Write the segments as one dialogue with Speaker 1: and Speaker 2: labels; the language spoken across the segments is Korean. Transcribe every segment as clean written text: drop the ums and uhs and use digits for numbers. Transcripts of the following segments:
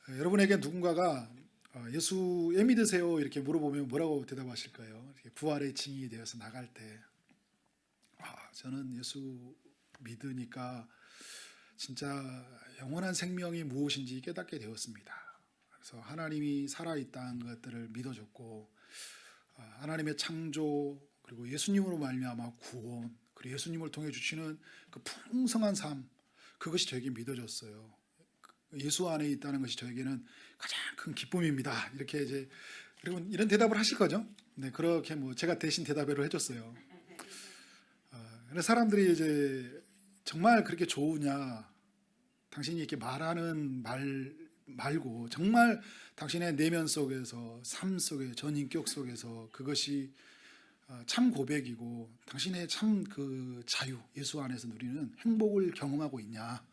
Speaker 1: 여러분에게 누군가가 예수 왜 믿으세요? 이렇게 물어보면 뭐라고 대답하실까요? 이렇게 부활의 증인이 되어서 나갈 때 저는 예수 믿으니까 진짜 영원한 생명이 무엇인지 깨닫게 되었습니다. 그래서 하나님이 살아있다는 것들을 믿어줬고 하나님의 창조 그리고 예수님으로 말미암아 구원 그리고 예수님을 통해 주시는 그 풍성한 삶 그것이 저에게 믿어졌어요. 예수 안에 있다는 것이 저에게는 가장 큰 기쁨입니다. 이렇게 이제 여러분 이런 대답을 하실 거죠? 네, 그렇게 뭐 제가 대신 대답을 해줬어요. 근데 사람들이 이제 정말 그렇게 좋으냐? 당신이 이렇게 말하는 말 말고 정말 당신의 내면 속에서 삶 속에 전인격 속에서 그것이 참 고백이고 당신의 참 그 자유 예수 안에서 누리는 행복을 경험하고 있냐?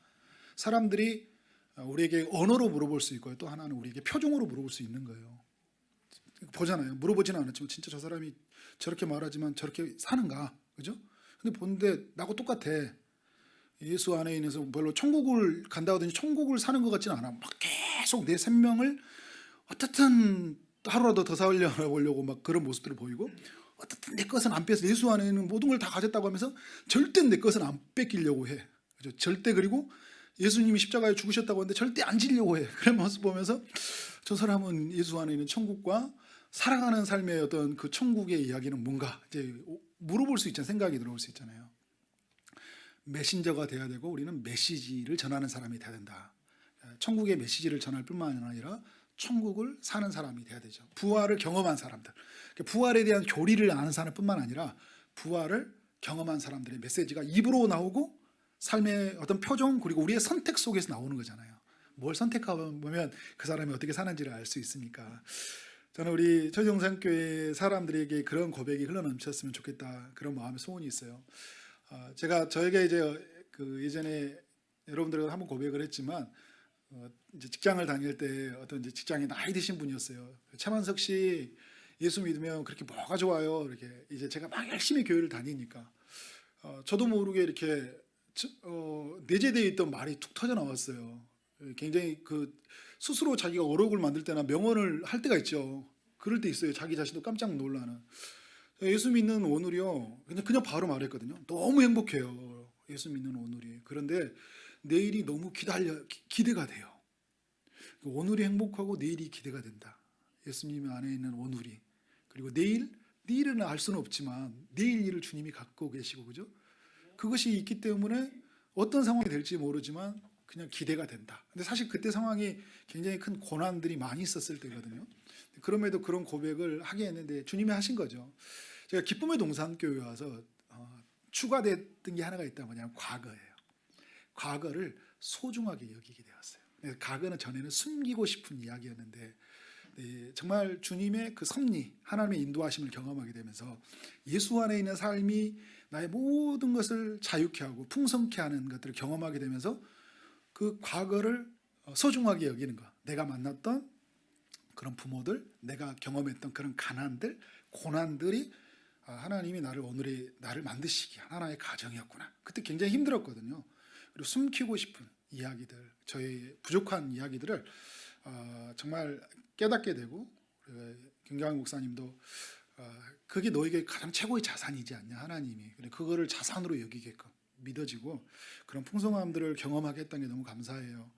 Speaker 1: 사람들이 우리에게 언어로 물어볼 수 있고요. 또 하나는 우리에게 표정으로 물어볼 수 있는 거예요. 보잖아요. 물어보지는 않았지만 진짜 저 사람이 저렇게 말하지만 저렇게 사는가? 그죠? 근데 보는데 나하고 똑같아. 예수 안에 있어서 별로 천국을 간다 하더니 천국을 사는 것 같지는 않아. 막 계속 내 생명을 어떻든 하루라도 더 살려보려고 막 그런 모습들을 보이고 어떻든 내 것은 안 뺏어 예수 안에 있는 모든 걸 다 가졌다고 하면서 절대 내 것은 안 뺏기려고 해. 그죠? 절대 그리고 예수님이 십자가에 죽으셨다고 하는데 절대 안 지려고 해. 그런 모습 보면서 저 사람은 예수 안에 있는 천국과 살아가는 삶의 어떤 그 천국의 이야기는 뭔가 이제 물어볼 수 있잖아요. 생각이 들어올 수 있잖아요. 메신저가 돼야 되고 우리는 메시지를 전하는 사람이 돼야 된다. 천국의 메시지를 전할 뿐만 아니라 천국을 사는 사람이 돼야 되죠. 부활을 경험한 사람들. 부활에 대한 교리를 아는 사람뿐만 아니라 부활을 경험한 사람들의 메시지가 입으로 나오고 삶의 어떤 표정 그리고 우리의 선택 속에서 나오는 거잖아요. 뭘 선택하면 그 사람이 어떻게 사는지를 알 수 있으니까. 저는 우리 초정산교회 사람들에게 그런 고백이 흘러넘쳤으면 좋겠다 그런 마음의 소원이 있어요. 제가 저에게 이제 그 예전에 여러분들과 한번 고백을 했지만 이제 직장을 다닐 때 어떤 이제 직장에 나이 드신 분이었어요. 차만석 씨 예수 믿으면 그렇게 뭐가 좋아요? 이렇게 이제 제가 막 열심히 교회를 다니니까 저도 모르게 이렇게 내재되어 있던 말이 툭 터져 나왔어요. 굉장히 그 스스로 자기가 어록을 만들 때나 명언을 할 때가 있죠. 그럴 때 있어요. 자기 자신도 깜짝 놀라는. 예수 믿는 오늘이요. 그냥 바로 말했거든요. 너무 행복해요. 예수 믿는 오늘이. 그런데 내일이 너무 기대가 돼요. 오늘이 행복하고 내일이 기대가 된다. 예수님 안에 있는 오늘이. 그리고 내일은 알 수는 없지만 내일 일을 주님이 갖고 계시고 그죠? 그것이 있기 때문에 어떤 상황이 될지 모르지만 그냥 기대가 된다. 근데 사실 그때 상황이 굉장히 큰 고난들이 많이 있었을 때거든요. 그럼에도 그런 고백을 하게 했는데 주님이 하신 거죠. 제가 기쁨의 동산교회 와서 추가됐던 게 하나가 있다. 뭐냐면 과거예요. 과거를 소중하게 여기게 되었어요. 과거는 전에는 숨기고 싶은 이야기였는데 정말 주님의 그 섭리, 하나님의 인도하심을 경험하게 되면서 예수 안에 있는 삶이 나의 모든 것을 자유케 하고 풍성케 하는 것들을 경험하게 되면서 그 과거를 소중하게 여기는 것, 내가 만났던 그런 부모들, 내가 경험했던 그런 가난들, 고난들이 하나님이 오늘의 나를 만드시기 하나의 가정이었구나. 그때 굉장히 힘들었거든요. 그리고 숨기고 싶은 이야기들, 저의 부족한 이야기들을 정말 깨닫게 되고 김경환 목사님도 그게 너에게 가장 최고의 자산이지 않냐 하나님이 그거를 자산으로 여기게끔 믿어지고 그런 풍성함들을 경험하게 했던 게 너무 감사해요.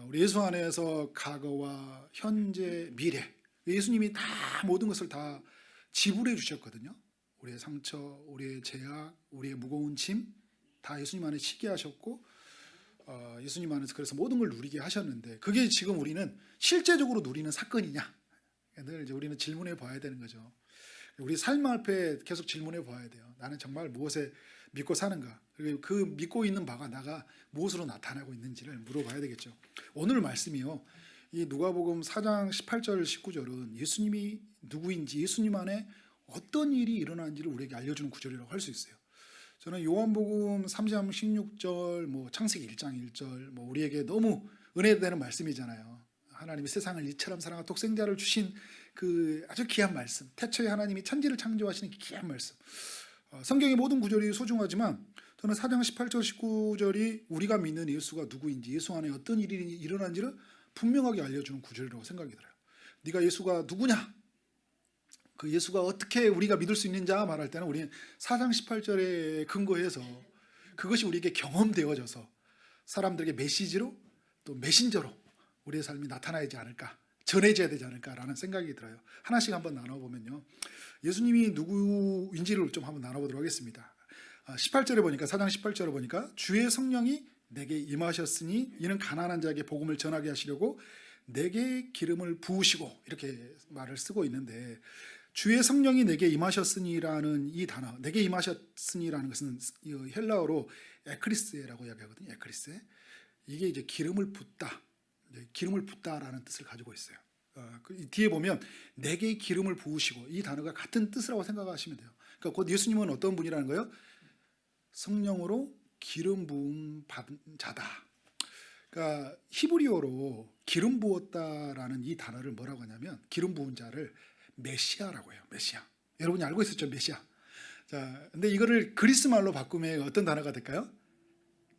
Speaker 1: 우리 예수 안에서 과거와 현재 미래 예수님이 다 모든 것을 다 지불해 주셨거든요. 우리의 상처, 우리의 죄악, 우리의 무거운 짐 다 예수님 안에 쉬게 하셨고 예수님 안에서 그래서 모든 걸 누리게 하셨는데 그게 지금 우리는 실제적으로 누리는 사건이냐? 늘 이제 우리는 질문해 봐야 되는 거죠. 우리 삶 앞에 계속 질문해 봐야 돼요. 나는 정말 무엇에 믿고 사는가? 그리고 그 믿고 있는 바가 나가 무엇으로 나타나고 있는지를 물어봐야 되겠죠. 오늘 말씀이요. 이 누가복음 4장 18절 19절은 예수님이 누구인지 예수님 안에 어떤 일이 일어나는지를 우리에게 알려주는 구절이라고 할 수 있어요. 저는 요한복음 3장 16절, 뭐 창세기 1장 1절, 뭐 우리에게 너무 은혜되는 말씀이잖아요. 하나님이 세상을 이처럼 사랑하여 독생자를 주신 그 아주 귀한 말씀, 태초에 하나님이 천지를 창조하시는 귀한 말씀. 성경의 모든 구절이 소중하지만 저는 4장 18절 19절이 우리가 믿는 예수가 누구인지 예수 안에 어떤 일이 일어난지를 분명하게 알려주는 구절이라고 생각이 들어요. 네가 예수가 누구냐? 그 예수가 어떻게 우리가 믿을 수 있는 자 말할 때는 우리는 4장 18절에 근거해서 그것이 우리에게 경험되어져서 사람들에게 메시지로 또 메신저로 우리의 삶이 나타나지 않을까, 전해져야 되지 않을까라는 생각이 들어요. 하나씩 한번 나눠보면요, 예수님이 누구인지를 좀 한번 나눠보도록 하겠습니다. 18절에 보니까, 4장 18절에 보니까 주의 성령이 내게 임하셨으니 이는 가난한 자에게 복음을 전하게 하시려고 내게 기름을 부으시고, 이렇게 말을 쓰고 있는데, 주의 성령이 내게 임하셨으니라는 이 단어, 내게 임하셨으니라는 것은 헬라어로 에크리스라고 이야기하거든요. 에크리스. 이게 이제 기름을 붓다, 기름을 붓다라는 뜻을 가지고 있어요. 뒤에 보면 내게 기름을 부으시고, 이 단어가 같은 뜻이라고 생각하시면 돼요. 그러니까 곧 예수님은 어떤 분이라는 거예요? 성령으로 기름 부음 받은 자다. 그러니까 히브리어로 기름 부었다라는 이 단어를 뭐라고 하냐면, 기름 부은 자를 메시아라고 해요. 메시아. 여러분이 알고 있었죠, 메시아. 자, 근데 이거를 그리스 말로 바꾸면 어떤 단어가 될까요?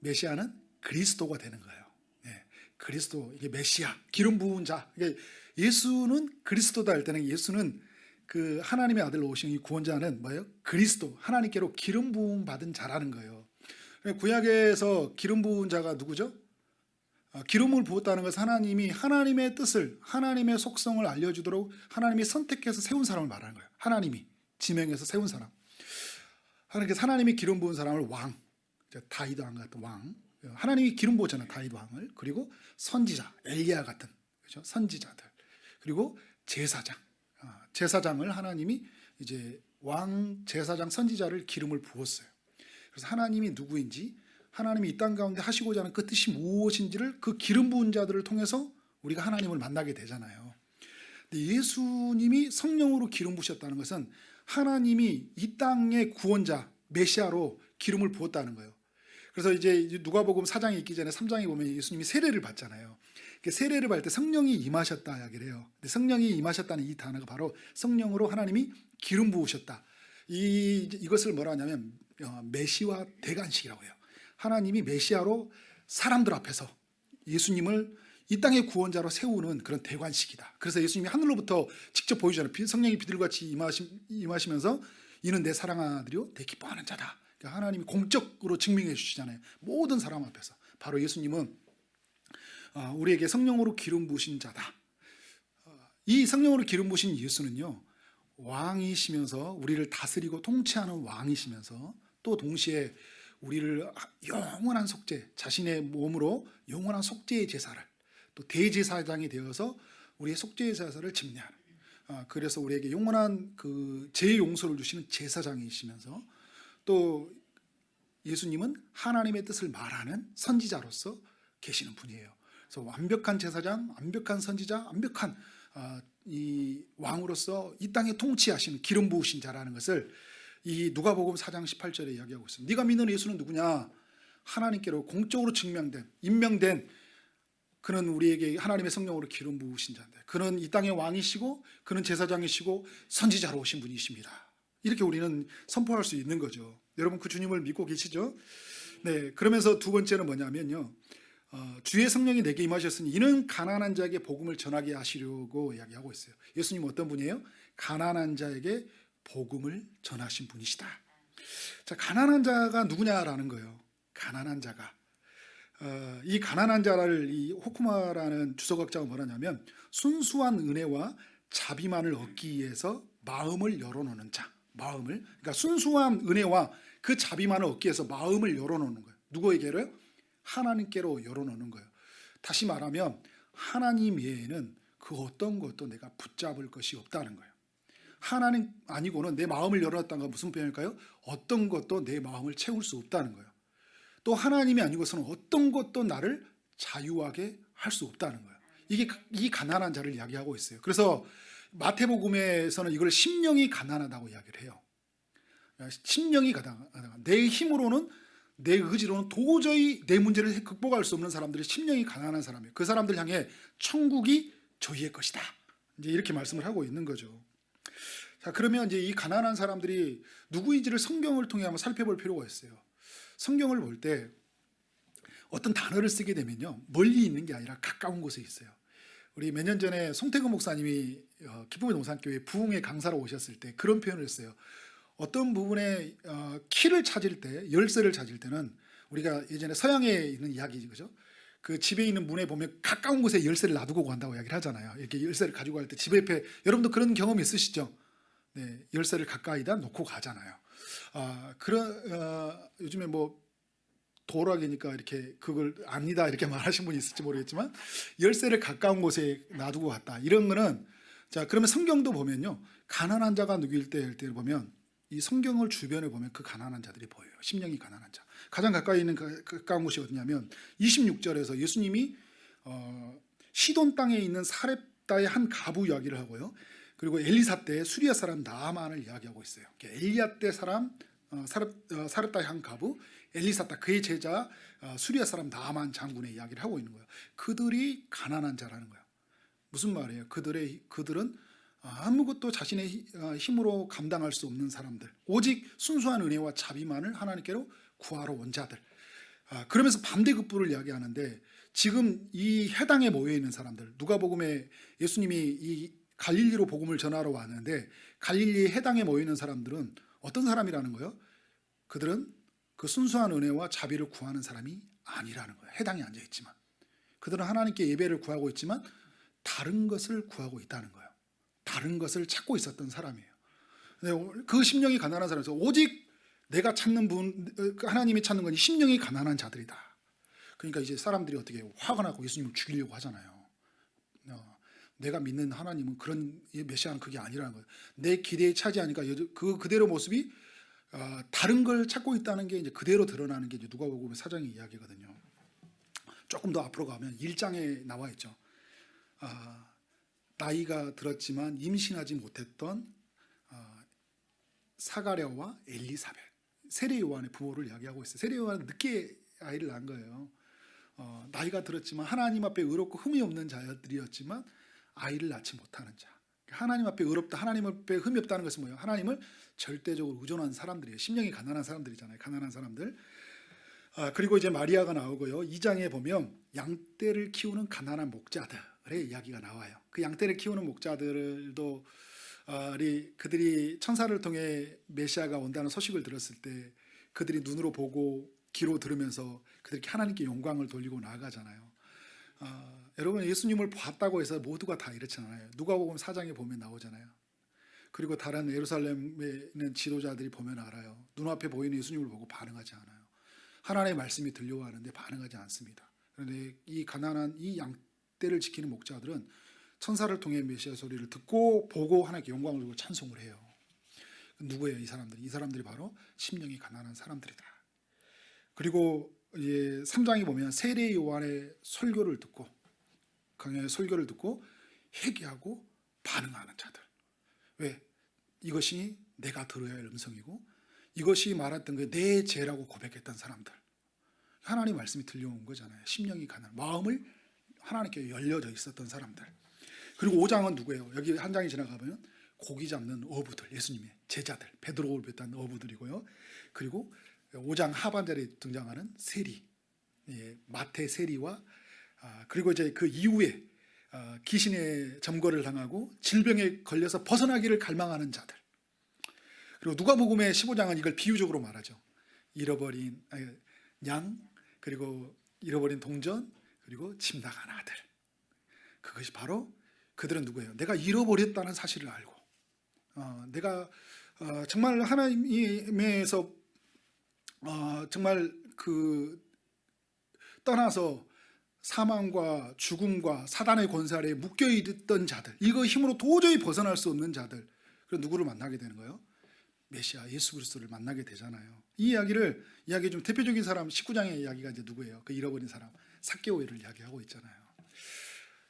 Speaker 1: 메시아는 그리스도가 되는 거예요. 네, 그리스도, 이게 메시아, 기름 부은 자. 이게 예수는 그리스도다 할 때는, 예수는 그 하나님의 아들로 오신 이 구원자는 뭐예요? 그리스도, 하나님께로 기름 부음 받은 자라는 거예요. 구약에서 기름 부은 자가 누구죠? 기름을 부었다는 것은 하나님이 하나님의 뜻을, 하나님의 속성을 알려주도록 하나님이 선택해서 세운 사람을 말하는 거예요. 하나님이 지명해서 세운 사람. 하나님이 기름 부은 사람을 왕, 다윗 왕 같은 왕, 하나님이 기름 부었잖아요, 다윗 왕을. 그리고 선지자, 엘리야 같은, 그렇죠? 선지자들. 그리고 제사장, 제사장을 하나님이 이제 왕, 제사장, 선지자를 기름을 부었어요. 그래서 하나님이 누구인지, 하나님이 이 땅 가운데 하시고자 하는 그 뜻이 무엇인지를 그 기름 부은 자들을 통해서 우리가 하나님을 만나게 되잖아요. 근데 예수님이 성령으로 기름 부으셨다는 것은 하나님이 이 땅의 구원자, 메시아로 기름을 부었다는 거예요. 그래서 이제 누가복음 4장에 있기 전에 3장에 보면 예수님이 세례를 받잖아요. 세례를 받을 때 성령이 임하셨다 이야기를 해요. 근데 성령이 임하셨다는 이 단어가 바로 성령으로 하나님이 기름 부으셨다. 이것을 뭐라 하냐면 메시아 대관식이라고 해요. 하나님이 메시아로 사람들 앞에서 예수님을 이 땅의 구원자로 세우는 그런 대관식이다. 그래서 예수님이 하늘로부터 직접 보여주잖아요. 성령이 비둘같이 임하시면서 이는 내 사랑하는 아들이요 내 기뻐하는 자다. 그러니까 하나님이 공적으로 증명해 주시잖아요. 모든 사람 앞에서. 바로 예수님은 우리에게 성령으로 기름 부으신 자다. 이 성령으로 기름 부으신 예수는요, 왕이시면서 우리를 다스리고 통치하는 왕이시면서 또 동시에 우리를 영원한 속죄, 자신의 몸으로 영원한 속죄의 제사를, 또 대제사장이 되어서 우리의 속죄의 제사를 집례하는, 그래서 우리에게 영원한 그 죄 용서를 주시는 제사장이시면서 또 예수님은 하나님의 뜻을 말하는 선지자로서 계시는 분이에요. 그래서 완벽한 제사장, 완벽한 선지자, 완벽한 이 왕으로서 이 땅에 통치하시는 기름 부으신 자라는 것을 이 누가복음 4장 18절에 이야기하고 있습니다. 네가 믿는 예수는 누구냐? 하나님께로 공적으로 증명된, 임명된, 그는 우리에게 하나님의 성령으로 기름 부으신 자인데, 그는 이 땅의 왕이시고 그는 제사장이시고 선지자로 오신 분이십니다. 이렇게 우리는 선포할 수 있는 거죠. 여러분 그 주님을 믿고 계시죠? 네. 그러면서 두 번째는 뭐냐면요, 주의 성령이 내게 임하셨으니 이는 가난한 자에게 복음을 전하게 하시려고 이야기하고 있어요. 예수님은 어떤 분이에요? 가난한 자에게 복음을 전하신 분이시다. 자, 가난한 자가 누구냐라는 거예요. 가난한 자가. 이 가난한 자를 이 호쿠마라는 주석학자가 뭐라냐면, 순수한 은혜와 자비만을 얻기 위해서 마음을 열어놓는 자. 마음을, 그러니까 순수한 은혜와 그 자비만을 얻기 위해서 마음을 열어놓는 거예요. 누구에게로요? 하나님께로 열어놓는 거예요. 다시 말하면 하나님 외에는 그 어떤 것도 내가 붙잡을 것이 없다는 거예요. 하나님 아니고는 내 마음을 열어놨다는 건 무슨 표현일까요? 어떤 것도 내 마음을 채울 수 없다는 거예요. 또 하나님이 아니고서는 어떤 것도 나를 자유하게 할 수 없다는 거예요. 이게 이 가난한 자를 이야기하고 있어요. 그래서 마태복음에서는 이걸 심령이 가난하다고 이야기를 해요. 심령이 가난하다. 내 힘으로는, 내 의지로는 도저히 내 문제를 극복할 수 없는 사람들이 심령이 가난한 사람이에요. 그 사람들 향해 천국이 저희의 것이다. 이제 이렇게 말씀을 하고 있는 거죠. 자, 그러면 이제 이 가난한 사람들이 누구인지를 성경을 통해 한번 살펴볼 필요가 있어요. 성경을 볼 때 어떤 단어를 쓰게 되면요, 멀리 있는 게 아니라 가까운 곳에 있어요. 우리 몇 년 전에 송태근 목사님이 기쁨의 동산교회 부흥회 강사로 오셨을 때 그런 표현을 했어요. 어떤 부분에 키를 찾을 때, 열쇠를 찾을 때는 우리가 예전에 서양에 있는 이야기지, 그죠? 그 집에 있는 문에 보면 가까운 곳에 열쇠를 놔두고 간다고 이야기를 하잖아요. 이렇게 열쇠를 가지고 갈 때 집 옆에, 여러분도 그런 경험 있으시죠? 네, 열쇠를 가까이다 놓고 가잖아요. 요즘에 뭐 도락이니까 이렇게 그걸 압니다 이렇게 말하신 분이 있을지 모르겠지만, 열쇠를 가까운 곳에 놔두고 갔다, 이런 거는, 자, 그러면 성경도 보면요, 가난한 자가 누구일 때 보면 이 성경을 주변에 보면 그 가난한 자들이 보여요. 심령이 가난한 자. 가장 가까이 있는 가까운 곳이 어디냐면 26절에서 예수님이 시돈 땅에 있는 사렙다의 한 가부 이야기를 하고요. 그리고 엘리사 때 수리아 사람 나아만을 이야기하고 있어요. 엘리야 때 사람 사렙다의 한 가부, 엘리사 때 그의 제자 수리아 사람 나아만 장군의 이야기를 하고 있는 거예요. 그들이 가난한 자라는 거예요. 무슨 말이에요? 그들은 아무것도 자신의 힘으로 감당할 수 없는 사람들, 오직 순수한 은혜와 자비만을 하나님께로 구하러 온 자들. 그러면서 반대급부를 이야기하는데, 지금 이 해당에 모여 있는 사람들, 누가복음에 예수님이 이 갈릴리로 복음을 전하러 왔는데 갈릴리 해당에 모여 있는 사람들은 어떤 사람이라는 거예요? 그들은 그 순수한 은혜와 자비를 구하는 사람이 아니라는 거예요. 해당에 앉아 있지만, 그들은 하나님께 예배를 구하고 있지만 다른 것을 구하고 있다는 거예요. 다른 것을 찾고 있었던 사람이에요. 그 심령이 가난한 사람에서 오직 내가 찾는 분, 하나님이 찾는 건 심령이 가난한 자들이다. 그러니까 이제 사람들이 어떻게 화가 나고 예수님을 죽이려고 하잖아요. 내가 믿는 하나님은 그런 메시아는 그게 아니라는 거예요. 내 기대에 차지하니까 그 그대로 모습이 다른 걸 찾고 있다는 게 이제 그대로 드러나는 게 이제 누가복음 4장의 이야기거든요. 조금 더 앞으로 가면 1장에 나와 있죠. 나이가 들었지만 임신하지 못했던 사가랴와 엘리사벳, 세례 요한의 부모를 이야기하고 있어요. 세례 요한은 늦게 아이를 낳은 거예요. 나이가 들었지만 하나님 앞에 의롭고 흠이 없는 자들이었지만 아이를 낳지 못하는 자. 하나님 앞에 의롭다, 하나님 앞에 흠이 없다는 것은 뭐예요? 하나님을 절대적으로 의존한 사람들이에요. 심령이 가난한 사람들이잖아요. 가난한 사람들. 그리고 이제 마리아가 나오고요. 2장에 보면 양떼를 키우는 가난한 목자들의 이야기가 나와요. 그 양떼를 키우는 목자들도 그들이 천사를 통해 메시아가 온다는 소식을 들었을 때 그들이 눈으로 보고 귀로 들으면서 그들이 하나님께 영광을 돌리고 나아가잖아요. 여러분, 예수님을 봤다고 해서 모두가 다 이렇잖아요. 누가복음 4장에 보면 나오잖아요. 그리고 다른 예루살렘에 있는 지도자들이 보면 알아요. 눈앞에 보이는 예수님을 보고 반응하지 않아요. 하나님의 말씀이 들려오는데 반응하지 않습니다. 그런데 이 가난한 이 양떼를 지키는 목자들은 천사를 통해 메시아 소리를 듣고 보고 하나님께 영광을 주고 찬송을 해요. 누구예요? 이 사람들이? 이 사람들이 바로 심령이 가난한 사람들이다. 그리고 이제 3장에 보면 세례 요한의 설교를 듣고, 강연의 설교를 듣고 회개하고 반응하는 자들. 왜? 이것이 내가 들어야 할 음성이고 이것이 말했던 게 내 죄라고 고백했던 사람들. 하나님 말씀이 들려온 거잖아요. 심령이 가난, 마음을 하나님께 열려져 있었던 사람들. 그리고 5장은 누구예요? 여기 한 장이 지나가면 고기 잡는 어부들, 예수님의 제자들, 베드로를 비롯한 어부들이고요. 그리고 5장 하반절에 등장하는 세리, 마태 세리와 그리고 이제 그 이후에 귀신의 점거를 당하고 질병에 걸려서 벗어나기를 갈망하는 자들. 그리고 누가복음의 15장은 이걸 비유적으로 말하죠. 잃어버린 양, 그리고 잃어버린 동전, 그리고 집 나간 아들. 그것이 바로 그들은 누구예요? 내가 잃어버렸다는 사실을 알고, 내가 정말 하나님에서 정말 떠나서 사망과 죽음과 사단의 권세 아래에 묶여있던 자들, 이거 힘으로 도저히 벗어날 수 없는 자들, 그런 누구를 만나게 되는 거예요? 메시아 예수 그리스도를 만나게 되잖아요. 이 이야기 좀 대표적인 사람 19장의 이야기가 이제 누구예요? 그 잃어버린 사람 삭개오를 이야기하고 있잖아요.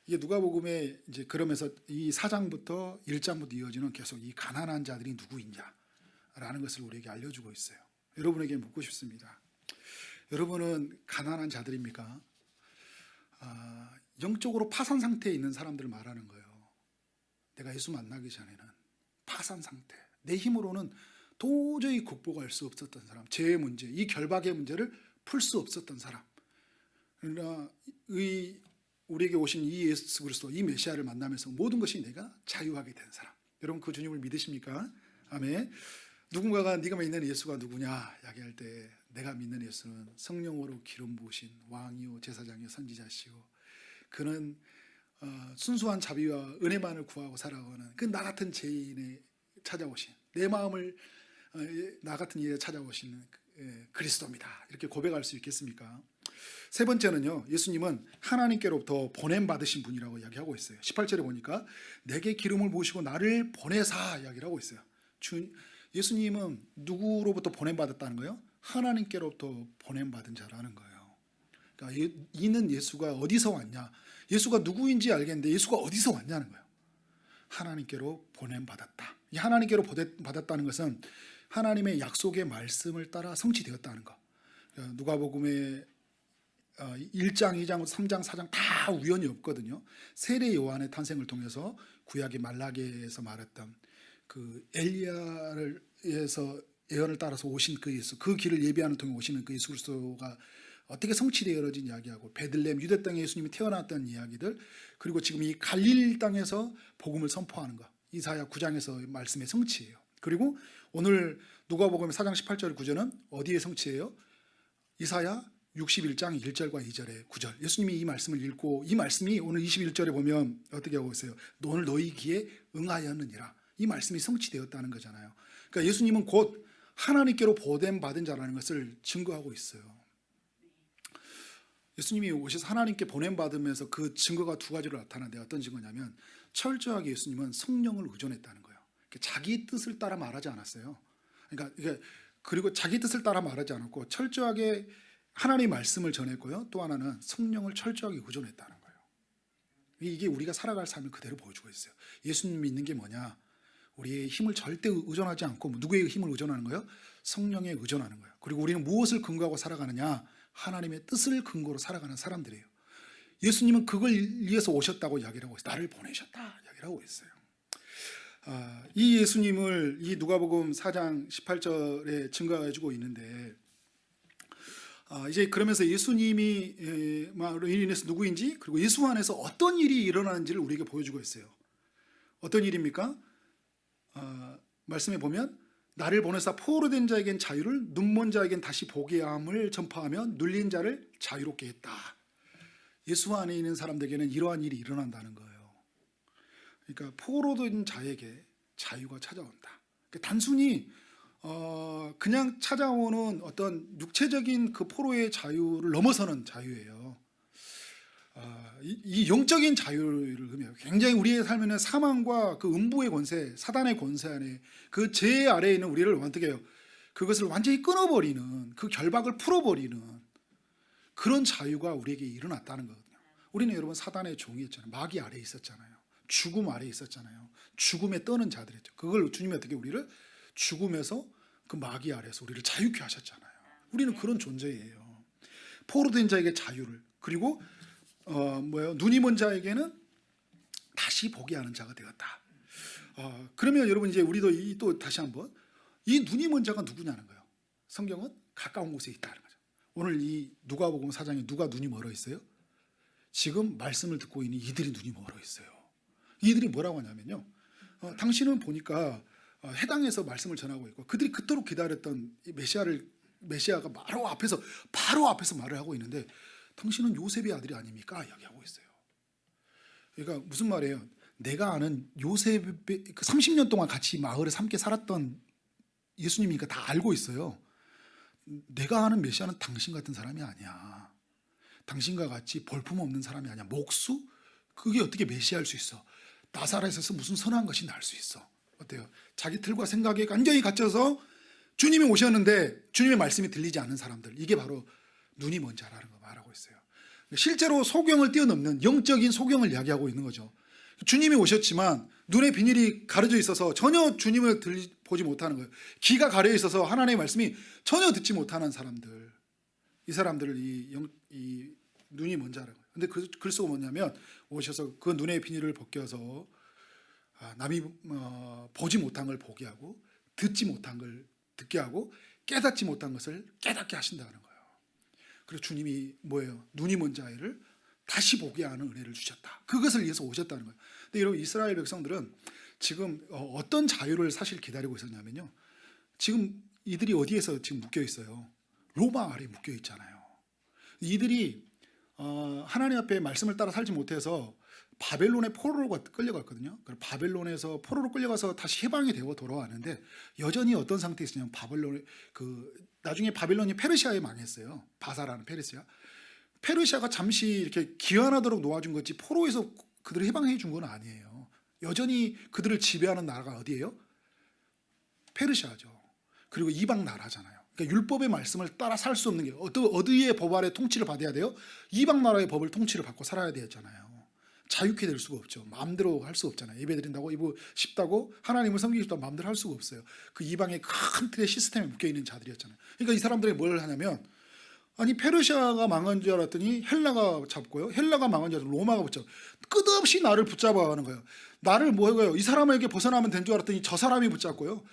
Speaker 1: 이게 누가복음에 이제 그러면서 이 4장부터 1장부터 이어지는 계속 이 가난한 자들이 누구인가라는 것을 우리에게 알려주고 있어요. 여러분에게 묻고 싶습니다. 여러분은 가난한 자들입니까? 영적으로 파산 상태에 있는 사람들을 말하는 거예요. 내가 예수 만나기 전에는 파산 상태, 내 힘으로는 도저히 극복할 수 없었던 사람, 죄의 문제, 이 결박의 문제를 풀 수 없었던 사람. 그러나 우리에게 오신 이 예수 그리스도, 이 메시아를 만나면서 모든 것이 내가 자유하게 된 사람. 여러분 그 주님을 믿으십니까? 아멘. 누군가가 네가 믿는 예수가 누구냐 이야기할 때 내가 믿는 예수는 성령으로 기름 부으신 왕이요 제사장이요 선지자시요, 그는 순수한 자비와 은혜만을 구하고 살아가는 그 나 같은 죄인에 찾아오신, 내 마음을 나 같은 이에 찾아오신 그리스도입니다. 이렇게 고백할 수 있겠습니까? 세 번째는요, 예수님은 하나님께로부터 보냄 받으신 분이라고 이야기하고 있어요. 18절에 보니까 내게 기름을 부으시고 나를 보내사 이야기를 하고 있어요. 예수님은 누구로부터 보냄 받았다는 거예요? 하나님께로부터 보냄 받은 자라는 거예요. 그러니까 이는 예수가 어디서 왔냐, 예수가 누구인지 알겠는데 예수가 어디서 왔냐는 거예요. 하나님께로 보냄 받았다. 이 하나님께로 받았다는 것은 하나님의 약속의 말씀을 따라 성취되었다는 거. 누가복음의 1장, 2장, 3장, 4장 다 우연이 없거든요. 세례 요한의 탄생을 통해서 구약의 말라기에서 말했던 그 엘리야를 위해서 예언을 따라서 오신 그 예수, 그 길을 예비하는 통에 오시는 그 예수 그리스도가 어떻게 성취되어진 이야기하고, 베들레헴 유대 땅에 예수님이 태어났던 이야기들, 그리고 지금 이 갈릴리 땅에서 복음을 선포하는 것, 이사야 9장에서 말씀의 성취예요. 그리고 오늘 누가복음 4장 18절 9절은 어디에 성취예요? 이사야 61장 1절과 2절의 9절. 예수님이 이 말씀을 읽고, 이 말씀이 오늘 21절에 보면 어떻게 하고 있어요? 오늘 너희 귀에 응하였느니라. 이 말씀이 성취되었다는 거잖아요. 그러니까 예수님은 곧 하나님께로 보냄 받은 자라는 것을 증거하고 있어요. 예수님이 오셔서 하나님께 보냄 받으면서 그 증거가 두 가지로 나타나는데, 어떤 증거냐면 철저하게 예수님은 성령을 의존했다는 거예요. 자기 뜻을 따라 말하지 않았어요. 그러니까 그리고 자기 뜻을 따라 말하지 않았고 철저하게 하나님의 말씀을 전했고요. 또 하나는 성령을 철저하게 의존했다는 거예요. 이게 우리가 살아갈 삶을 그대로 보여주고 있어요. 예수님 믿는 게 뭐냐? 우리의 힘을 절대 의존하지 않고 누구의 힘을 의존하는 거예요? 성령에 의존하는 거예요. 그리고 우리는 무엇을 근거하고 살아가느냐? 하나님의 뜻을 근거로 살아가는 사람들이에요. 예수님은 그걸 위해서 오셨다고 이야기를 하고 있어요. 나를 보내셨다 이야기를 하고 있어요. 이 예수님을 이 누가복음 4장 18절에 증거해주고 있는데, 이제 그러면서 예수님이 인해서 누구인지, 그리고 예수 안에서 어떤 일이 일어나는지를 우리에게 보여주고 있어요. 어떤 일입니까? 말씀에 보면 나를 보내사 포로된 자에겐 자유를, 눈먼 자에겐 다시 보게 함을 전파하며 눌린 자를 자유롭게 했다. 예수 안에 있는 사람들에게는 이러한 일이 일어난다는 거예요. 그러니까 포로된 자에게 자유가 찾아온다. 그러니까 단순히 그냥 찾아오는 어떤 육체적인 그 포로의 자유를 넘어서는 자유예요. 이 영적인 자유를 의미해요. 굉장히 우리의 삶에는 사망과 그 음부의 권세, 사단의 권세 안에 그 죄 아래에 있는 우리를 어떻게 해요? 그것을 완전히 끊어버리는, 그 결박을 풀어버리는 그런 자유가 우리에게 일어났다는 거거든요. 우리는 여러분 사단의 종이었잖아요. 마귀 아래에 있었잖아요. 죽음 아래에 있었잖아요. 죽음에 떠는 자들이었죠. 그걸 주님이 어떻게 우리를 죽음에서 그 마귀 아래에서 우리를 자유케 하셨잖아요. 우리는 그런 존재예요. 포로된 자에게 자유를, 그리고 눈이 먼 자에게는 다시 보게 하는 자가 되었다. 그러면 여러분 이제 우리도 또 다시 한번 이 눈이 먼 자가 누구냐는 거예요. 성경은 가까운 곳에 있다는 거죠. 오늘 이 누가복음 4장에 누가 눈이 멀어 있어요? 지금 말씀을 듣고 있는 이들이 눈이 멀어 있어요. 이들이 뭐라고 하냐면요, 당신은 보니까 해당에서 말씀을 전하고 있고 그들이 그토록 기다렸던 이 메시아가 바로 앞에서 말을 하고 있는데, 당신은 요셉의 아들이 아닙니까? 이야기하고 있어요. 그러니까 무슨 말이에요? 내가 아는 요셉의 30년 동안 같이 마을에 함께 살았던 예수님이니까 다 알고 있어요. 내가 아는 메시아는 당신 같은 사람이 아니야. 당신과 같이 볼품없는 사람이 아니야. 목수? 그게 어떻게 메시아일 수 있어? 나사렛에서 무슨 선한 것이 날 수 있어? 어때요? 자기 틀과 생각에 완전히 갇혀서 주님이 오셨는데 주님의 말씀이 들리지 않는 사람들, 이게 바로 눈이 먼 자라는 거 말하고 있어요. 실제로 소경을 뛰어넘는 영적인 소경을 이야기하고 있는 거죠. 주님이 오셨지만 눈에 비닐이 가려져 있어서 전혀 주님을 보지 못하는 거예요. 귀가 가려 있어서 하나님의 말씀이 전혀 듣지 못하는 사람들, 이 사람들을 이 눈이 먼 자라는 거예요. 근데 글쓰고 뭐냐면 오셔서 그 눈의 비닐을 벗겨서 남이 보지 못한 걸 보게 하고, 듣지 못한 걸 듣게 하고, 깨닫지 못한 것을 깨닫게 하신다는 거예요. 그래서 주님이 뭐예요? 눈이 먼 자를 다시 보게 하는 은혜를 주셨다. 그것을 위해서 오셨다는 거예요. 근데 여러분, 이스라엘 백성들은 지금 어떤 자유를 사실 기다리고 있었냐면요, 지금 이들이 어디에서 지금 묶여 있어요? 로마 아래 묶여 있잖아요. 이들이 하나님 앞에 말씀을 따라 살지 못해서 바벨론의 포로로 끌려갔거든요. 바벨론에서 포로로 끌려가서 다시 해방이 되고 돌아왔는데 여전히 어떤 상태에 있으냐면 나중에 바벨론이 페르시아에 망했어요. 바사라는 페르시아가 잠시 이렇게 기환하도록 놓아준 거지 포로에서 그들을 해방해 준 건 아니에요. 여전히 그들을 지배하는 나라가 어디예요? 페르시아죠. 그리고 이방 나라잖아요. 그러니까 율법의 말씀을 따라 살 수 없는 게 어디의 법 아래 통치를 받아야 돼요? 이방 나라의 법을 통치를 받고 살아야 되잖아요. 자유케 될 수가 없죠. 마음대로 할 수 없잖아요. 예배드린다고 싶다고 하나님을 섬기고 싶다고 마음대로 할 수가 없어요. 그 이방의 큰 틀의 시스템에 묶여있는 자들이었잖아요. 그러니까 이 사람들이 뭘 하냐면, 아니 페르시아가 망한 줄 알았더니 헬라가 잡고요, 헬라가 망한 줄 알았더니 로마가 붙잡고 끝없이 나를 붙잡아가는 거예요. 나를 뭐예요? 이 사람에게 벗어나면 된 줄 알았더니 저 사람이 붙잡고요,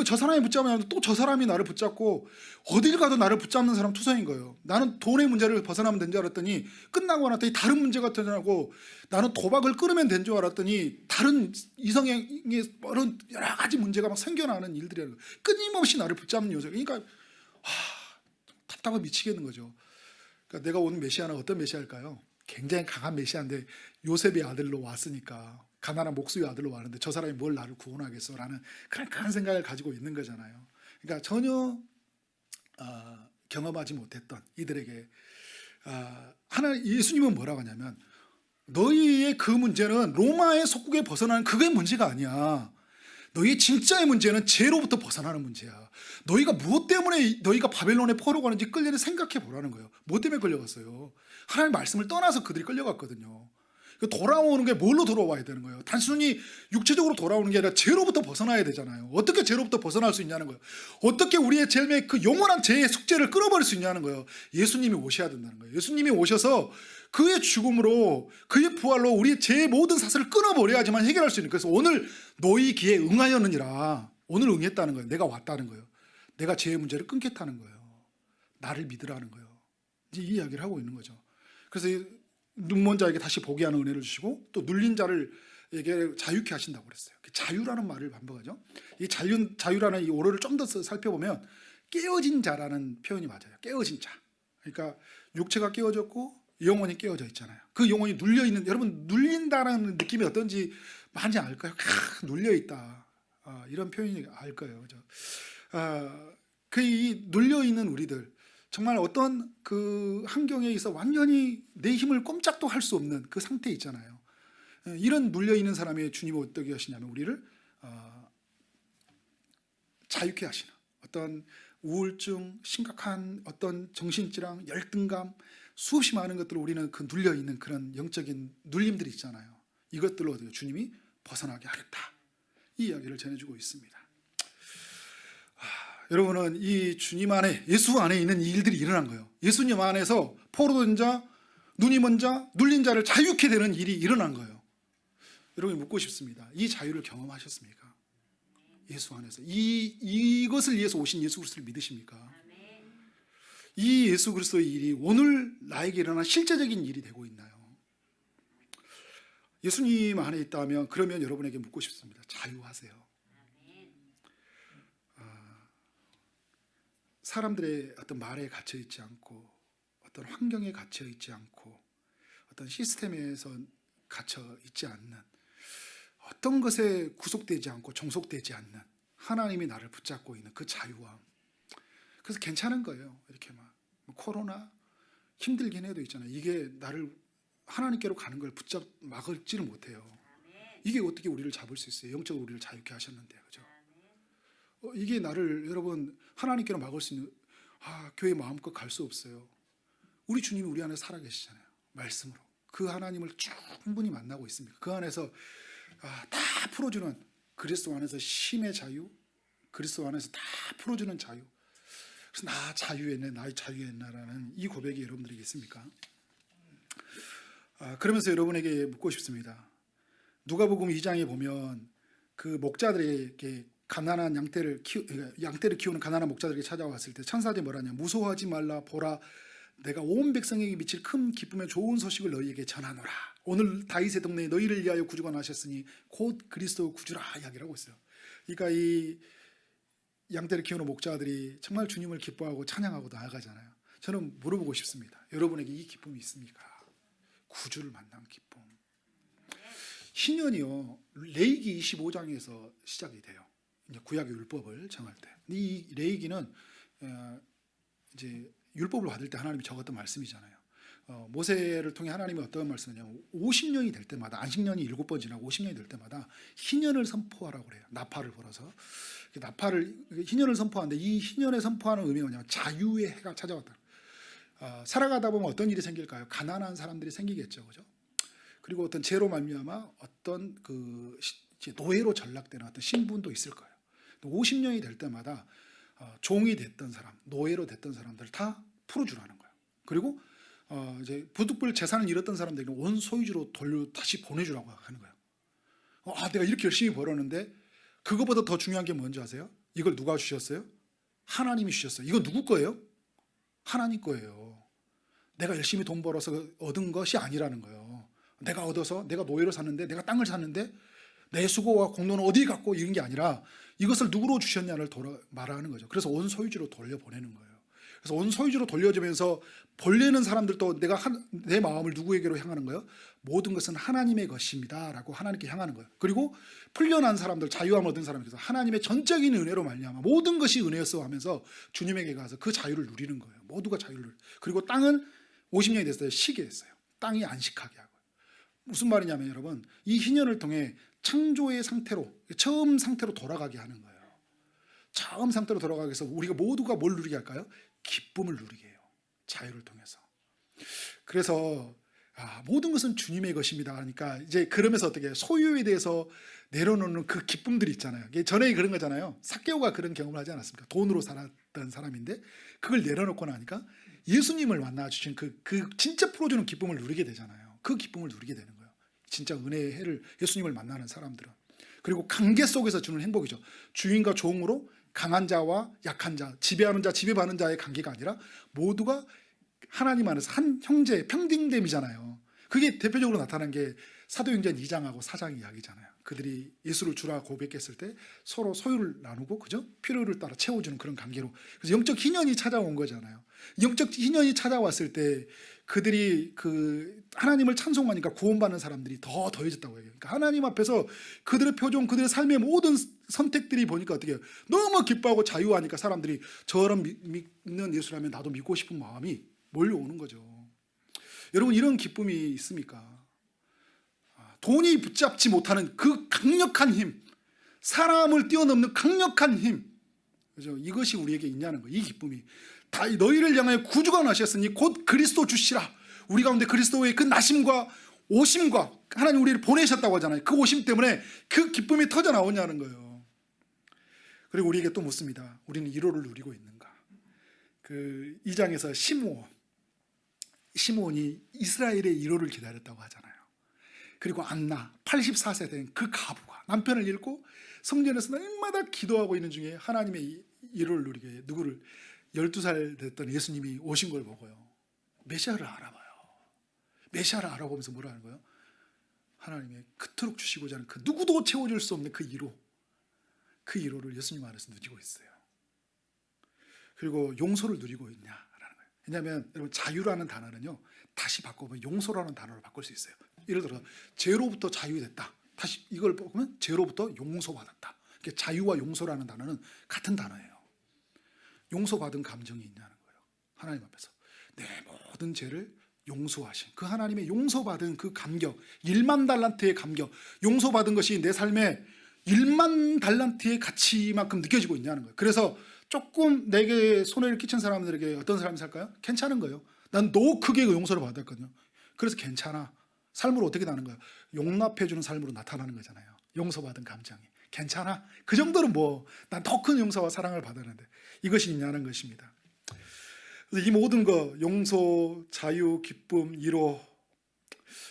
Speaker 1: 저 사람이 붙잡으면 또 저 사람이 나를 붙잡고 어딜 가도 나를 붙잡는 사람 투성인 거예요. 나는 돈의 문제를 벗어나면 된 줄 알았더니 끝나고 나더니 다른 문제가 터져나고, 나는 도박을 끊으면 된 줄 알았더니 다른 이성의 여러 가지 문제가 막 생겨나는 일들이라는 거예요. 끊임없이 나를 붙잡는 요소. 그러니까 답답해 미치겠는 거죠. 그러니까 내가 온 메시아는 어떤 메시아일까요? 굉장히 강한 메시아인데 요셉의 아들로 왔으니까, 가난한 목수의 아들로 왔는데 저 사람이 뭘 나를 구원하겠어 라는 그런 강한 생각을 가지고 있는 거잖아요. 그러니까 전혀 경험하지 못했던 이들에게 예수님은 뭐라고 하냐면, 너희의 그 문제는 로마의 속국에 벗어나는 그게 문제가 아니야. 너희의 진짜의 문제는 죄로부터 벗어나는 문제야. 너희가 무엇 때문에 너희가 바벨론에 포로 가는지 끌려는 생각해 보라는 거예요. 뭐 때문에 끌려갔어요? 하나님의 말씀을 떠나서 그들이 끌려갔거든요. 돌아오는 게 뭘로 돌아와야 되는 거예요? 단순히 육체적으로 돌아오는 게 아니라 죄로부터 벗어나야 되잖아요. 어떻게 죄로부터 벗어날 수 있냐는 거예요. 어떻게 우리의 삶의 그 영원한 죄의 숙제를 끊어버릴 수 있냐는 거예요. 예수님이 오셔야 된다는 거예요. 예수님이 오셔서 그의 죽음으로, 그의 부활로 우리의 죄의 모든 사슬을 끊어버려야지만 해결할 수 있는 거예요. 그래서 오늘 너희 기에 응하였느니라. 오늘 응했다는 거예요. 내가 왔다는 거예요. 내가 죄의 문제를 끊겠다는 거예요. 나를 믿으라는 거예요. 이제 이 이야기를 하고 있는 거죠. 그래서 눈먼 자에게 다시 보게 하는 은혜를 주시고, 또 눌린 자를에게 자유케 하신다고 그랬어요. 자유라는 말을 반복하죠. 이 자유라는 이 오로를 좀 더 살펴보면 깨어진 자라는 표현이 맞아요. 깨어진 자. 그러니까 육체가 깨어졌고 영혼이 깨어져 있잖아요. 그 영혼이 눌려 있는, 여러분 눌린다는 느낌이 어떤지 많이 알까요? 눌려 있다. 이런 표현이 알 거예요. 그죠? 이 눌려 있는 우리들, 정말 어떤 그 환경에 있어 완전히 내 힘을 꼼짝도 할 수 없는 그 상태에 있잖아요. 이런 눌려 있는 사람의 주님이 어떻게 하시냐면 우리를 자유케 하시는, 어떤 우울증, 심각한 어떤 정신질환, 열등감, 수없이 많은 것들을 우리는 그 눌려 있는 그런 영적인 눌림들이 있잖아요. 이것들로 주님이 벗어나게 하겠다. 이 이야기를 전해주고 있습니다. 여러분은 이 주님 안에, 예수 안에 있는 이 일들이 일어난 거예요. 예수님 안에서 포로된 자, 눈이 먼 자, 눌린 자를 자유케 되는 일이 일어난 거예요. 여러분이 묻고 싶습니다. 이 자유를 경험하셨습니까? 예수 안에서 이것을 위해서 오신 예수 그리스도를 믿으십니까? 이 예수 그리스도의 일이 오늘 나에게 일어난 실제적인 일이 되고 있나요? 예수님 안에 있다면 그러면 여러분에게 묻고 싶습니다. 자유하세요. 사람들의 어떤 말에 갇혀 있지 않고, 어떤 환경에 갇혀 있지 않고, 어떤 시스템에서 갇혀 있지 않는, 어떤 것에 구속되지 않고 종속되지 않는 하나님이 나를 붙잡고 있는 그 자유함. 그래서 괜찮은 거예요. 이렇게 막 코로나 힘들긴 해도 있잖아요. 이게 나를 하나님께로 가는 걸 막을지를 못해요. 이게 어떻게 우리를 잡을 수 있어요? 영적으로 우리를 자유케 하셨는데, 그죠? 이게 나를, 여러분, 하나님께로 막을 수 있는, 교회 마음껏 갈 수 없어요. 우리 주님이 우리 안에 살아계시잖아요. 말씀으로. 그 하나님을 충분히 만나고 있습니다. 그 안에서 다 풀어주는, 그리스도 안에서 쉼의 자유, 그리스도 안에서 다 풀어주는 자유. 그래서 나 자유했네, 나의 자유했나라는 이 고백이 여러분들에게 있습니까? 그러면서 여러분에게 묻고 싶습니다. 누가복음 2장에 보면 그 목자들에게 가난한 양떼를 키우는 가난한 목자들에게 찾아왔을 때 천사들이 뭐라냐? 무서워하지 말라, 보라 내가 온 백성에게 미칠 큰 기쁨의 좋은 소식을 너희에게 전하노라. 오늘 다윗의 동네에 너희를 위하여 구주가 나셨으니 곧 그리스도 구주라 이야기를 하고 있어요. 그러니까 이 양떼를 키우는 목자들이 정말 주님을 기뻐하고 찬양하고 나아가잖아요. 저는 물어보고 싶습니다. 여러분에게 이 기쁨이 있습니까? 구주를 만난 기쁨. 희년이요, 레위기 25장에서 시작이 돼요. 이제 구약의 율법을 정할 때. 이 레위기는 이제 율법을 받을 때 하나님이 적었던 말씀이잖아요. 모세를 통해 하나님이 어떤 말씀이냐면 50년이 될 때마다, 안식년이 7번 지나고 50년이 될 때마다 희년을 선포하라고 그래요. 나팔을 불어서 희년을 선포하는데, 이 희년에 선포하는 의미가 뭐냐면 자유의 해가 찾아왔다. 살아가다 보면 어떤 일이 생길까요? 가난한 사람들이 생기겠죠, 그죠? 그리고 어떤 죄로 말미암아 어떤 노예로 전락되는 어떤 신분도 있을 거예요. 50년이 될 때마다 종이 됐던 사람, 노예로 됐던 사람들 다 풀어주라는 거예요. 그리고 이제 부득불 재산을 잃었던 사람들에게 원 소유주로 다시 보내주라고 하는 거예요. 내가 이렇게 열심히 벌었는데, 그거보다 더 중요한 게 뭔지 아세요? 이걸 누가 주셨어요? 하나님이 주셨어요. 이거 누구 거예요? 하나님 거예요. 내가 열심히 돈 벌어서 얻은 것이 아니라는 거예요. 내가 얻어서, 내가 노예로 샀는데, 내가 땅을 샀는데 내 수고와 공로는 어디 갔고, 이런 게 아니라 이것을 누구로 주셨냐를 말하는 거죠. 그래서 온 소유주로 돌려보내는 거예요. 그래서 온 소유주로 돌려주면서 벌리는 사람들도 내 마음을 누구에게로 향하는 거예요? 모든 것은 하나님의 것입니다 라고 하나님께 향하는 거예요. 그리고 풀려난 사람들, 자유함을 얻은 사람들께서 하나님의 전적인 은혜로 말미암아 모든 것이 은혜였어 하면서 주님에게 가서 그 자유를 누리는 거예요. 모두가 자유를 누리고. 그리고 땅은 50년이 됐어요. 쉬게 했어요. 땅이 안식하게 하고. 무슨 말이냐면 여러분, 이 희년을 통해 창조의 상태로, 처음 상태로 돌아가게 하는 거예요. 처음 상태로 돌아가게 해서 우리가 모두가 뭘 누리게 할까요? 기쁨을 누리게 해요. 자유를 통해서. 그래서 모든 것은 주님의 것입니다 하니까, 이제 그러면서 어떻게 소유에 대해서 내려놓는 그 기쁨들이 있잖아요. 전에 그런 거잖아요. 삭개오가 그런 경험을 하지 않았습니까? 돈으로 살았던 사람인데 그걸 내려놓고 나니까 예수님을 만나주신 그 진짜 풀어주는 기쁨을 누리게 되잖아요. 그 기쁨을 누리게 되는 거예요. 진짜 은혜의 해를, 예수님을 만나는 사람들은. 그리고 관계 속에서 주는 행복이죠. 주인과 종으로 강한 자와 약한 자, 지배하는 자, 지배받는 자의 관계가 아니라 모두가 하나님 안에서 한 형제, 평등됨이잖아요. 그게 대표적으로 나타난 게 사도행전 2장하고 4장 이야기잖아요. 그들이 예수를 주라 고백했을 때 서로 소유를 나누고, 그죠? 필요를 따라 채워주는 그런 관계로. 그래서 영적 희년이 찾아온 거잖아요. 영적 희년이 찾아왔을 때 그들이 하나님을 찬송하니까 구원받는 사람들이 더 더해졌다고 해요. 그러니까 하나님 앞에서 그들의 표정, 그들의 삶의 모든 선택들이 보니까 어떻게 해요? 너무 기뻐하고 자유하니까 사람들이 저런 믿는 예수라면 나도 믿고 싶은 마음이 몰려오는 거죠. 여러분, 이런 기쁨이 있습니까? 돈이 붙잡지 못하는 그 강력한 힘, 사람을 뛰어넘는 강력한 힘, 그죠? 이것이 우리에게 있냐는 거예요. 이 기쁨이. 다 너희를 향하여 구주가 나셨으니 곧 그리스도 주시라. 우리 가운데 그리스도의 그 나심과 오심과 하나님 우리를 보내셨다고 하잖아요. 그 오심 때문에 그 기쁨이 터져 나오냐는 거예요. 그리고 우리에게 또 묻습니다. 우리는 1호를 누리고 있는가? 2장에서 시므온이 이스라엘의 1호를 기다렸다고 하잖아요. 그리고 안나 84세 된 그 가부가 남편을 잃고 성전에서 날마다 기도하고 있는 중에 하나님의 1호를 누리게 해요. 누구를? 12살 됐던 예수님이 오신 걸 보고요, 메시아를 알아봐요. 메시아를 알아보면서 뭐라 하는 거예요? 하나님의 그토록 주시고자 하는 그 누구도 채워줄 수 없는 그 1호, 그 1호를 예수님 안에서 누리고 있어요. 그리고 용서를 누리고 있냐라는 거예요. 왜냐하면 여러분, 자유라는 단어는요, 다시 바꿔보면 용서라는 단어로 바꿀 수 있어요. 예를 들어 죄로부터 자유됐다, 다시 이걸 보면 죄로부터 용서받았다. 그러니까 자유와 용서라는 단어는 같은 단어예요. 용서받은 감정이 있냐는 거예요. 하나님 앞에서 내 모든 죄를 용서하신 그 하나님의 용서받은 그 감격, 1만 달란트의 감격, 용서받은 것이 내 삶에 1만 달란트의 가치만큼 느껴지고 있냐는 거예요. 그래서 조금 내게 손해를 끼친 사람들에게 어떤 사람이 살까요? 괜찮은 거예요. 난 너무 크게 용서를 받았거든요. 그래서 괜찮아. 삶으로 어떻게 나는 거예요? 용납해주는 삶으로 나타나는 거잖아요. 용서받은 감정이 괜찮아. 그 정도는 난 더 큰 용서와 사랑을 받았는데 이것이 있냐는 것입니다. 그래서 이 모든 거, 용서, 자유, 기쁨, 1호,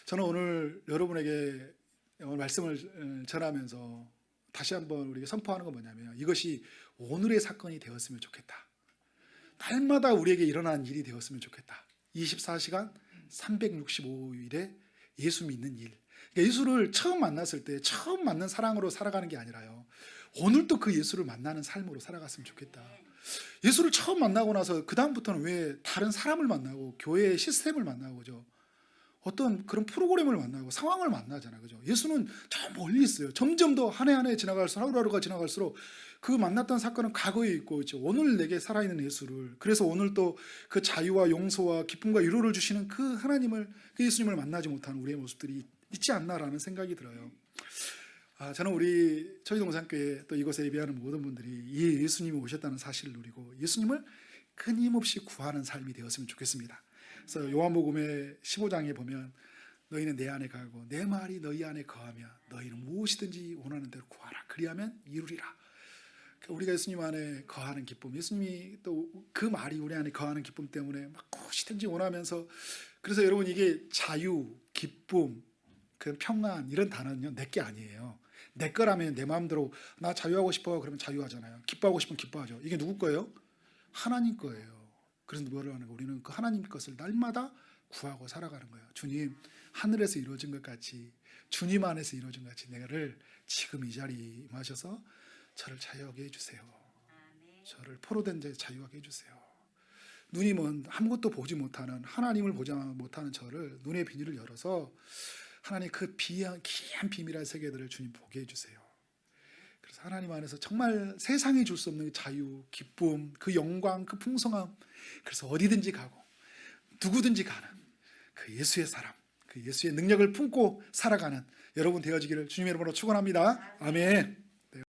Speaker 1: 저는 오늘 여러분에게 말씀을 전하면서 다시 한번 우리에게 선포하는 건 뭐냐면, 이것이 오늘의 사건이 되었으면 좋겠다. 날마다 우리에게 일어나는 일이 되었으면 좋겠다. 24시간 365일에 예수 믿는 일. 그러니까 예수를 처음 만났을 때 처음 만난 사랑으로 살아가는 게 아니라요, 오늘도 그 예수를 만나는 삶으로 살아갔으면 좋겠다. 예수를 처음 만나고 나서 그 다음부터는 왜 다른 사람을 만나고 교회의 시스템을 만나고 그죠? 어떤 그런 프로그램을 만나고 상황을 만나잖아요. 그죠? 예수는 저 멀리 있어요. 점점 더 한 해 한 해 지나갈수록, 하루하루가 지나갈수록 그 만났던 사건은 과거에 있고 있죠. 오늘 내게 살아있는 예수를, 그래서 오늘 또 그 자유와 용서와 기쁨과 위로를 주시는 그 하나님을, 그 예수님을 만나지 못하는 우리의 모습들이 있지 않나라는 생각이 들어요. 저는 우리 초기동산교회 또 이곳에 예배하는 모든 분들이 이 예수님이 오셨다는 사실을 누리고 예수님을 끊임없이 구하는 삶이 되었으면 좋겠습니다. 그래서 요한복음의 15장에 보면 너희는 내 안에 가고 내 말이 너희 안에 거하며 너희는 무엇이든지 원하는 대로 구하라 그리하면 이루리라. 우리가 예수님 안에 거하는 기쁨, 예수님이 또 그 말이 우리 안에 거하는 기쁨 때문에 막 무엇이든지 원하면서, 그래서 여러분 이게 자유, 기쁨, 그 평안 이런 단어는요 내 게 아니에요. 내 거라면 내 마음대로 나 자유하고 싶어 그러면 자유하잖아요. 기뻐하고 싶으면 기뻐하죠. 이게 누구 거예요? 하나님 거예요. 그래서 뭐를 하는 거? 우리는 그 하나님 것을 날마다 구하고 살아가는 거예요. 주님, 하늘에서 이루어진 것 같이, 주님 안에서 이루어진 것 같이 내가를 지금 이 자리에 임하셔서 저를 자유하게 해주세요. 저를 포로된 자에 자유하게 해주세요. 누님은 아무것도 보지 못하는, 하나님을 보지 못하는 저를, 눈의 비밀을 열어서 하나님 그 귀한 비밀한 세계들을 주님 보게 해주세요. 그래서 하나님 안에서 정말 세상이 줄 수 없는 자유, 기쁨, 그 영광, 그 풍성함, 그래서 어디든지 가고 누구든지 가는 그 예수의 사람, 그 예수의 능력을 품고 살아가는 여러분 되어지기를 주님의 이름으로 축원합니다. 아멘.